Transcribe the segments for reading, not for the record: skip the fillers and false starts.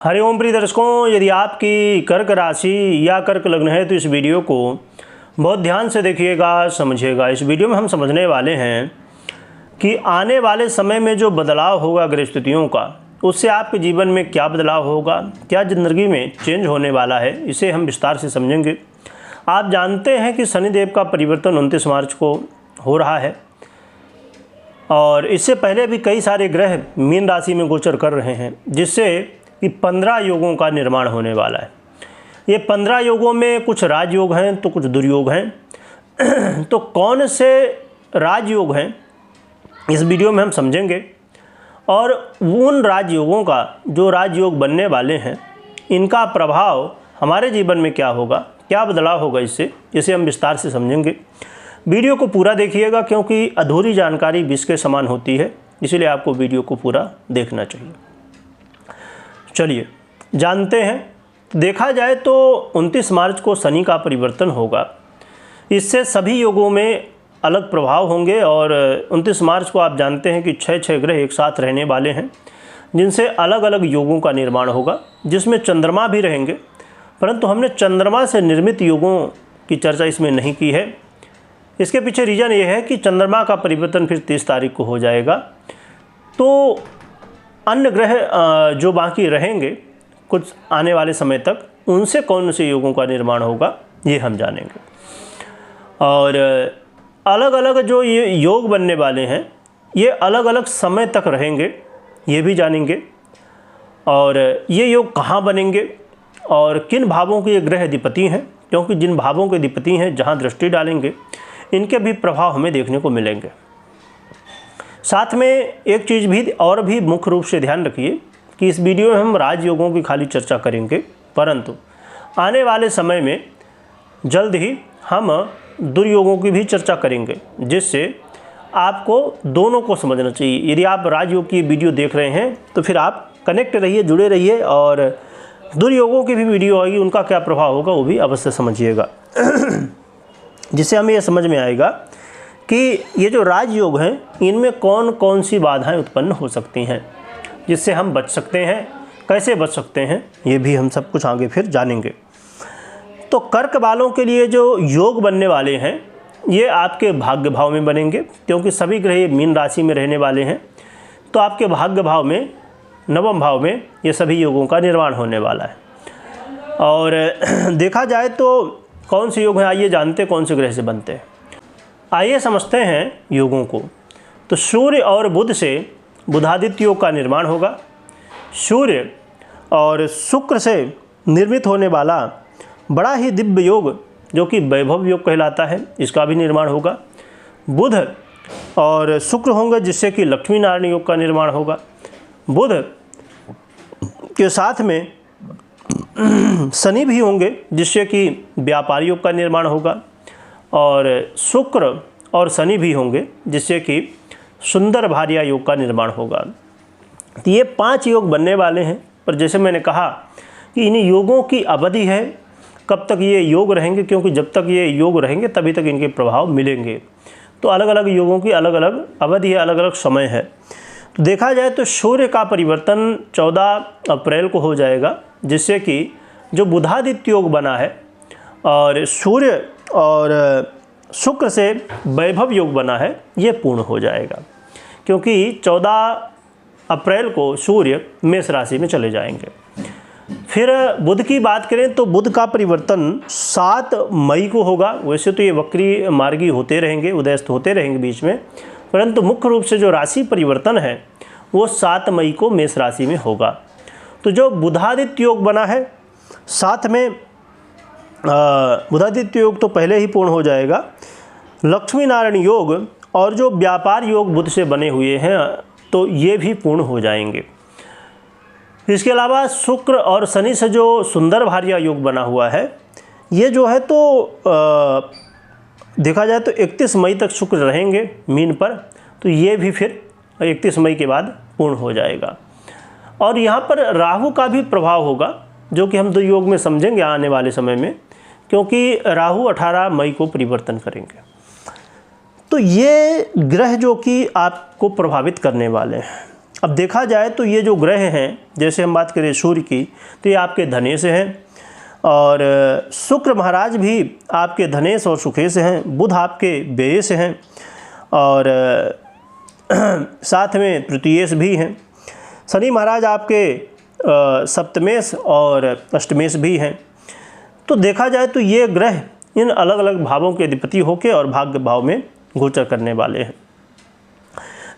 हरिओम प्रिय दर्शकों, यदि आपकी कर्क राशि या कर्क लग्न है तो इस वीडियो को बहुत ध्यान से देखिएगा, समझिएगा। इस वीडियो में हम समझने वाले हैं कि आने वाले समय में जो बदलाव होगा ग्रह स्थितियों का, उससे आपके जीवन में क्या बदलाव होगा, क्या ज़िंदगी में चेंज होने वाला है, इसे हम विस्तार से समझेंगे। आप जानते हैं कि शनिदेव का परिवर्तन 29 मार्च को हो रहा है और इससे पहले भी कई सारे ग्रह मीन राशि में गोचर कर रहे हैं, जिससे कि 15 योगों का निर्माण होने वाला है। ये 15 योगों में कुछ राजयोग हैं तो कुछ दुर्योग हैं। तो कौन से राजयोग हैं इस वीडियो में हम समझेंगे, और उन राजयोगों का जो राजयोग बनने वाले हैं इनका प्रभाव हमारे जीवन में क्या होगा, क्या बदलाव होगा, इसे हम विस्तार से समझेंगे। वीडियो को पूरा देखिएगा क्योंकि अधूरी जानकारी विष के समान होती है, इसलिए आपको वीडियो को पूरा देखना चाहिए। चलिए जानते हैं। देखा जाए तो 29 मार्च को शनि का परिवर्तन होगा। इससे सभी योगों में अलग प्रभाव होंगे और 29 मार्च को आप जानते हैं कि 6 ग्रह एक साथ रहने वाले हैं, जिनसे अलग अलग योगों का निर्माण होगा, जिसमें चंद्रमा भी रहेंगे। परंतु हमने चंद्रमा से निर्मित योगों की चर्चा इसमें नहीं की है। इसके पीछे रीज़न ये है कि चंद्रमा का परिवर्तन फिर 30 तारीख को हो जाएगा, तो अन्य ग्रह जो बाकी रहेंगे कुछ आने वाले समय तक, उनसे कौन से योगों का निर्माण होगा ये हम जानेंगे। और अलग अलग जो ये योग बनने वाले हैं ये अलग अलग समय तक रहेंगे, ये भी जानेंगे। और ये योग कहाँ बनेंगे और किन भावों के ये ग्रह अधिपति हैं, क्योंकि जिन भावों के अधिपति हैं जहाँ दृष्टि डालेंगे इनके भी प्रभाव हमें देखने को मिलेंगे। साथ में एक चीज़ भी और भी मुख्य रूप से ध्यान रखिए कि इस वीडियो में हम राजयोगों की खाली चर्चा करेंगे, परंतु आने वाले समय में जल्द ही हम दुर्योगों की भी चर्चा करेंगे, जिससे आपको दोनों को समझना चाहिए। यदि आप राजयोग की वीडियो देख रहे हैं तो फिर आप कनेक्ट रहिए, जुड़े रहिए, और दुर्योगों की भी वीडियो आएगी, उनका क्या प्रभाव होगा वो भी अवश्य समझिएगा। जिससे हमें यह समझ में आएगा कि ये जो राजयोग हैं इनमें कौन कौन सी बाधाएं उत्पन्न हो सकती हैं, जिससे हम बच सकते हैं, कैसे बच सकते हैं, ये भी हम सब कुछ आगे फिर जानेंगे। तो कर्क वालों के लिए जो योग बनने वाले हैं ये आपके भाग्य भाव में बनेंगे, क्योंकि सभी ग्रह मीन राशि में रहने वाले हैं। तो आपके भाग्य भाव में, नवम भाव में ये सभी योगों का निर्माण होने वाला है। और देखा जाए तो कौन से योग हैं, आइए जानते कौन से ग्रह से बनते हैं। आइए समझते हैं योगों को। तो सूर्य और बुध से बुधादित्य योग का निर्माण होगा। सूर्य और शुक्र से निर्मित होने वाला बड़ा ही दिव्य योग जो कि वैभव योग कहलाता है, इसका भी निर्माण होगा। बुध और शुक्र होंगे जिससे कि लक्ष्मी नारायण योग का निर्माण होगा। बुध के साथ में शनि भी होंगे जिससे कि व्यापार योग का निर्माण होगा, और शुक्र और शनि भी होंगे जिससे कि सुंदर भार्या योग का निर्माण होगा। तो ये 5 योग बनने वाले हैं। पर जैसे मैंने कहा कि इन योगों की अवधि है, कब तक ये योग रहेंगे, क्योंकि जब तक ये योग रहेंगे तभी तक इनके प्रभाव मिलेंगे। तो अलग अलग योगों की अलग अलग अवधि है, अलग अलग समय है। तो देखा जाए तो सूर्य का परिवर्तन 14 अप्रैल को हो जाएगा, जिससे कि जो बुधादित्य योग बना है और सूर्य और शुक्र से वैभव योग बना है ये पूर्ण हो जाएगा, क्योंकि 14 अप्रैल को सूर्य मेष राशि में चले जाएंगे। फिर बुध की बात करें तो बुध का परिवर्तन 7 मई को होगा। वैसे तो ये वक्री मार्गी होते रहेंगे, उदयस्त होते रहेंगे बीच में, परंतु मुख्य रूप से जो राशि परिवर्तन है वो 7 मई को मेष राशि में होगा। तो जो बुधादित्य योग बना है, साथ में बुधादित्य योग तो पहले ही पूर्ण हो जाएगा, लक्ष्मी नारायण योग और जो व्यापार योग बुध से बने हुए हैं तो ये भी पूर्ण हो जाएंगे। इसके अलावा शुक्र और शनि से जो सुंदर भार्या योग बना हुआ है ये जो है तो देखा जाए तो 31 मई तक शुक्र रहेंगे मीन पर, तो ये भी फिर 31 मई के बाद पूर्ण हो जाएगा। और यहाँ पर राहु का भी प्रभाव होगा, जो कि हम दुर्योग में समझेंगे आने वाले समय में, क्योंकि राहु 18 मई को परिवर्तन करेंगे। तो ये ग्रह जो कि आपको प्रभावित करने वाले हैं। अब देखा जाए तो ये जो ग्रह हैं, जैसे हम बात करें सूर्य की, तो ये आपके धने से हैं, और शुक्र महाराज भी आपके धनेश और सुखे से हैं, बुध आपके व्यय से हैं, और साथ में तृतीयेश भी हैं, शनि महाराज आपके सप्तमेश और अष्टमेश भी हैं। तो देखा जाए तो ये ग्रह इन अलग अलग भावों के अधिपति होकर और भाग्य भाव में गोचर करने वाले हैं।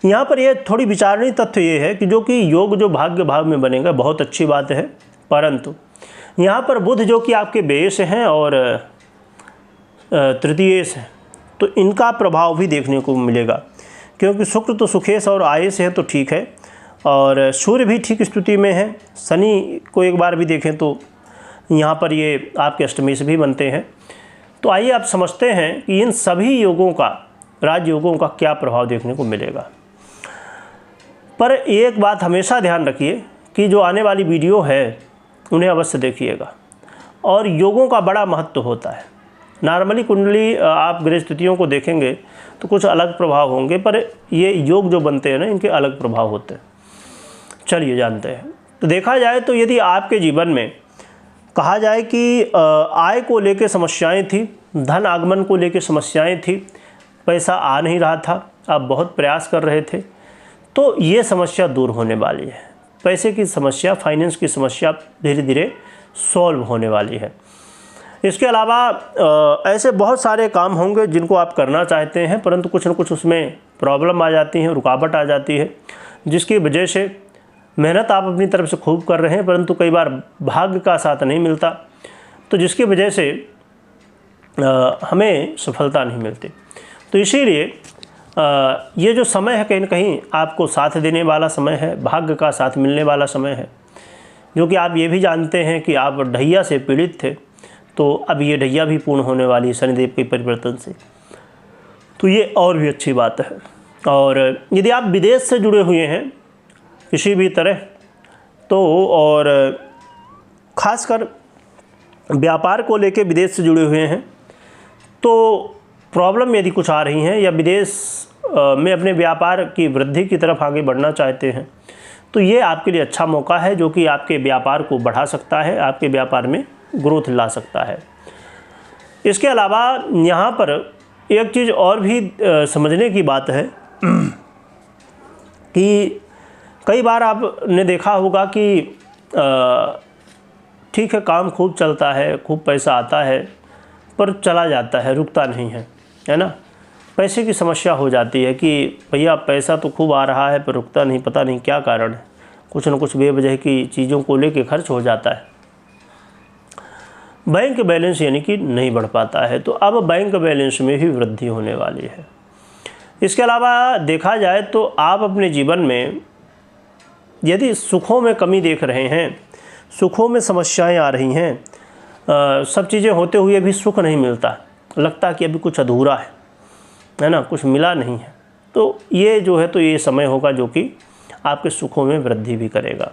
यहाँ पर ये थोड़ी विचारणीय तथ्य ये है कि जो कि योग जो भाग्य भाव में बनेगा बहुत अच्छी बात है, परंतु यहाँ पर बुध जो कि आपके व्यय से हैं और तृतीयेश है, तो इनका प्रभाव भी देखने को मिलेगा, क्योंकि शुक्र तो सुखेश और आयेश है तो ठीक है, और सूर्य भी ठीक स्थिति में है। शनि को एक बार भी देखें तो यहाँ पर ये आपके अष्टमेश भी बनते हैं। तो आइए आप समझते हैं कि इन सभी योगों का, राजयोगों का क्या प्रभाव देखने को मिलेगा। पर एक बात हमेशा ध्यान रखिए कि जो आने वाली वीडियो है उन्हें अवश्य देखिएगा, और योगों का बड़ा महत्व होता है। नॉर्मली कुंडली आप ग्रह स्थितियों को देखेंगे तो कुछ अलग प्रभाव होंगे, पर ये योग जो बनते हैं ना, इनके अलग प्रभाव होते हैं। चलिए जानते हैं। तो देखा जाए तो यदि आपके जीवन में कहा जाए कि आय को लेकर समस्याएं थी, धन आगमन को लेकर समस्याएं थी, पैसा आ नहीं रहा था, आप बहुत प्रयास कर रहे थे, तो ये समस्या दूर होने वाली है। पैसे की समस्या, फाइनेंस की समस्या धीरे धीरे सॉल्व होने वाली है। इसके अलावा ऐसे बहुत सारे काम होंगे जिनको आप करना चाहते हैं, परंतु कुछ न कुछ उसमें प्रॉब्लम आ जाती है, रुकावट आ जाती है, जिसकी वजह से मेहनत आप अपनी तरफ से खूब कर रहे हैं, परंतु कई बार भाग्य का साथ नहीं मिलता, तो जिसकी वजह से हमें सफलता नहीं मिलती। तो इसीलिए ये जो समय है कहीं न कहीं आपको साथ देने वाला समय है, भाग्य का साथ मिलने वाला समय है, जो कि आप ये भी जानते हैं कि आप ढैया से पीड़ित थे, तो अब ये ढैया भी पूर्ण होने वाली है शनिदेव के परिवर्तन से, तो ये और भी अच्छी बात है। और यदि आप विदेश से जुड़े हुए हैं किसी भी तरह, तो और ख़ासकर व्यापार को लेके विदेश से जुड़े हुए हैं, तो प्रॉब्लम यदि कुछ आ रही हैं या विदेश में अपने व्यापार की वृद्धि की तरफ आगे बढ़ना चाहते हैं, तो ये आपके लिए अच्छा मौका है, जो कि आपके व्यापार को बढ़ा सकता है, आपके व्यापार में ग्रोथ ला सकता है। इसके अलावा यहाँ पर एक चीज़ और भी समझने की बात है कि कई बार आपने देखा होगा कि ठीक है, काम खूब चलता है, खूब पैसा आता है, पर चला जाता है, रुकता नहीं है ना। पैसे की समस्या हो जाती है कि भैया पैसा तो खूब आ रहा है पर रुकता नहीं, पता नहीं क्या कारण है, कुछ न कुछ बेवजह की चीज़ों को लेके खर्च हो जाता है, बैंक बैलेंस यानी कि नहीं बढ़ पाता है। तो अब बैंक बैलेंस में भी वृद्धि होने वाली है। इसके अलावा देखा जाए तो आप अपने जीवन में यदि सुखों में कमी देख रहे हैं, सुखों में समस्याएं आ रही हैं, सब चीज़ें होते हुए भी सुख नहीं मिलता, लगता कि अभी कुछ अधूरा है ना, कुछ मिला नहीं है, तो ये जो है तो ये समय होगा जो कि आपके सुखों में वृद्धि भी करेगा।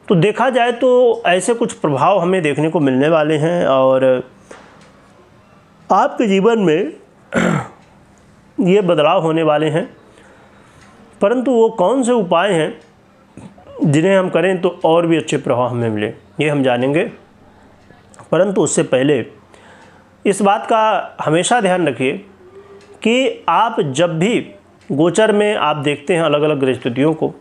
तो देखा जाए तो ऐसे कुछ प्रभाव हमें देखने को मिलने वाले हैं, और आपके जीवन में ये बदलाव होने वाले हैं, परंतु वो कौन से उपाय हैं जिन्हें हम करें तो और भी अच्छे प्रभाव हमें मिले, ये हम जानेंगे। परंतु उससे पहले इस बात का हमेशा ध्यान रखिए कि आप जब भी गोचर में आप देखते हैं अलग अलग ग्रह स्थितियों को,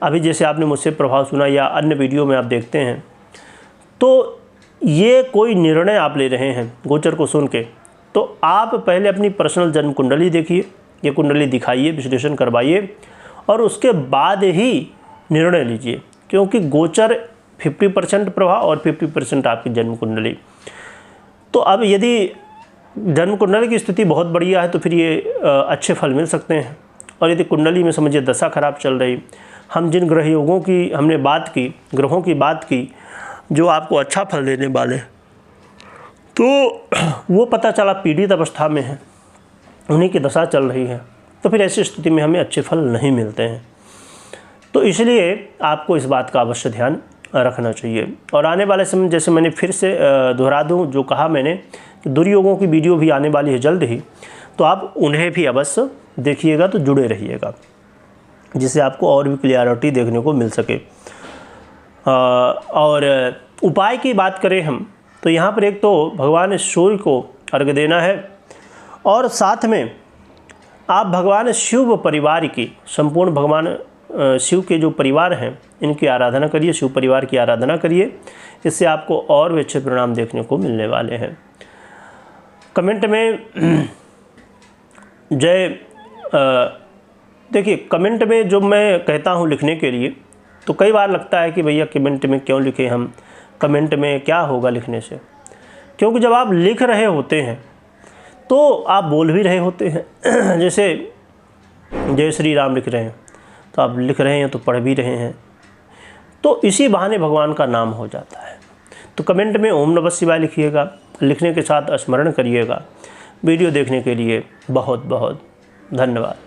अभी जैसे आपने मुझसे प्रभाव सुना या अन्य वीडियो में आप देखते हैं, तो ये कोई निर्णय आप ले रहे हैं गोचर को सुन के, तो आप पहले अपनी पर्सनल जन्म कुंडली देखिए, ये कुंडली दिखाइए, विश्लेषण करवाइए, और उसके बाद ही निर्णय लीजिए, क्योंकि गोचर 50% प्रभाव और 50% आपकी जन्म कुंडली। तो अब यदि जन्म कुंडली की स्थिति बहुत बढ़िया है तो फिर ये अच्छे फल मिल सकते हैं, और यदि कुंडली में समझिए दशा खराब चल रही, हम जिन ग्रह योगों की हमने बात की, ग्रहों की बात की जो आपको अच्छा फल देने वाले, तो वो पता चला पीड़ित अवस्था में है, उन्हीं की दशा चल रही है, तो फिर ऐसी स्थिति में हमें अच्छे फल नहीं मिलते हैं। तो इसलिए आपको इस बात का अवश्य ध्यान रखना चाहिए। और आने वाले समय, जैसे मैंने फिर से दोहरा दूं जो कहा मैंने, कि दुर्योगों की वीडियो भी आने वाली है जल्द ही, तो आप उन्हें भी अवश्य देखिएगा, तो जुड़े रहिएगा। जिससे आपको और भी क्लियरिटी देखने को मिल सके। और उपाय की बात करें हम तो यहाँ पर एक तो भगवान सूर्य को अर्घ्य देना है और साथ में आप भगवान शिव परिवार की, संपूर्ण भगवान शिव के जो परिवार हैं इनकी आराधना करिए, शिव परिवार की आराधना करिए। इससे आपको और भी अच्छे परिणाम देखने को मिलने वाले हैं। कमेंट में जय देखिए, कमेंट में जो मैं कहता हूँ लिखने के लिए, तो कई बार लगता है कि भैया कमेंट में क्यों लिखें हम, कमेंट में क्या होगा लिखने से। क्योंकि जब आप लिख रहे होते हैं तो आप बोल भी रहे होते हैं। जैसे जय श्री राम लिख रहे हैं तो आप लिख रहे हैं तो पढ़ भी रहे हैं, तो इसी बहाने भगवान का नाम हो जाता है। तो कमेंट में ओम नमः शिवाय लिखिएगा, लिखने के साथ स्मरण करिएगा। वीडियो देखने के लिए बहुत बहुत धन्यवाद।